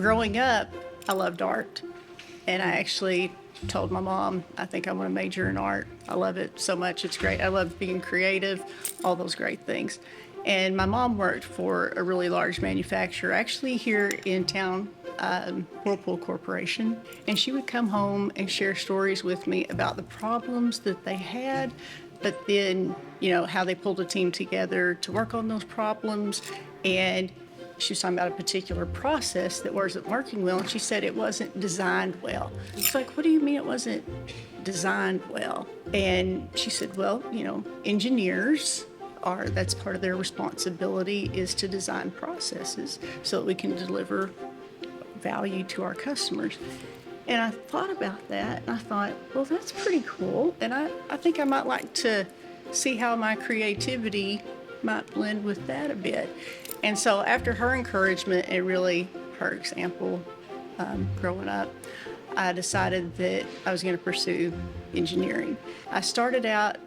Growing up, I loved art, and I actually told my mom, I think I want to major in art. I love it so much. It's great. I love being creative, all those great things. And my mom worked for a really large manufacturer, actually here in town, Whirlpool Corporation. And she would come home and share stories with me about the problems that they had, but then, how they pulled a team together to work on those problems. And she was talking about a particular process that wasn't working well, and she said it wasn't designed well. It's like, what do you mean it wasn't designed well? And she said, well, engineers that's part of their responsibility, is to design processes so that we can deliver value to our customers. And I thought about that, and I thought, well, that's pretty cool. And I think I might like to see how my creativity might blend with that a bit. And so after her encouragement and really her example growing up, I decided that I was going to pursue engineering. I started out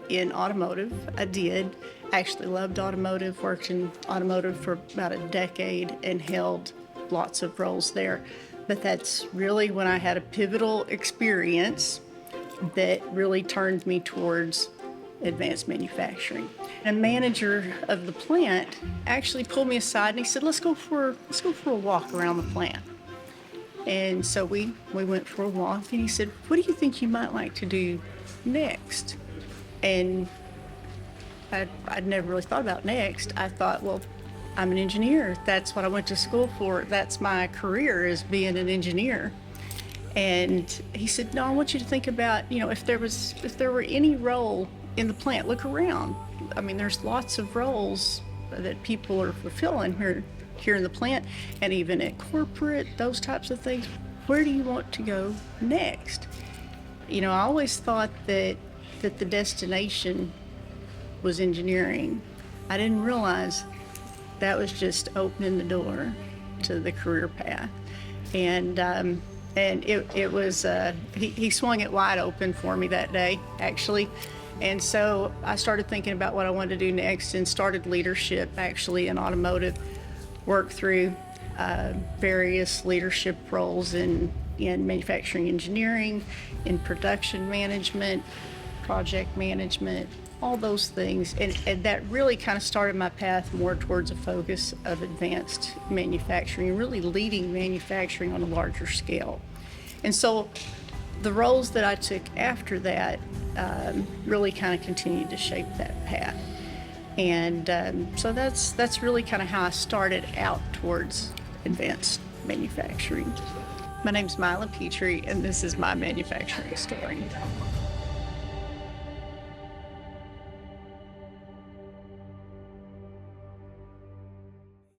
in automotive. I actually loved automotive, worked in automotive for about a decade and held lots of roles there. But that's really when I had a pivotal experience that really turned me towards advanced manufacturing. A manager of the plant actually pulled me aside and he said, let's go for a walk around the plant. And so we went for a walk, and he said, what do you think you might like to do next? And I'd never really thought about next. I thought, well, I'm an engineer. That's what I went to school for. That's my career, is being an engineer. And he said, no, I want you to think about, if there were any role in the plant, look around. I mean, there's lots of roles that people are fulfilling here in the plant, and even at corporate, those types of things. Where do you want to go next? I always thought that the destination was engineering. I didn't realize that was just opening the door to the career path. And it was, he swung it wide open for me that day, actually. And so I started thinking about what I wanted to do next and started leadership actually in automotive, worked through various leadership roles in manufacturing engineering, in production management, project management, all those things. And that really kind of started my path more towards a focus of advanced manufacturing, really leading manufacturing on a larger scale. And so the roles that I took after that really kind of continued to shape that path. And so that's really kind of how I started out towards advanced manufacturing. My name's Myla Petree, and this is my manufacturing story.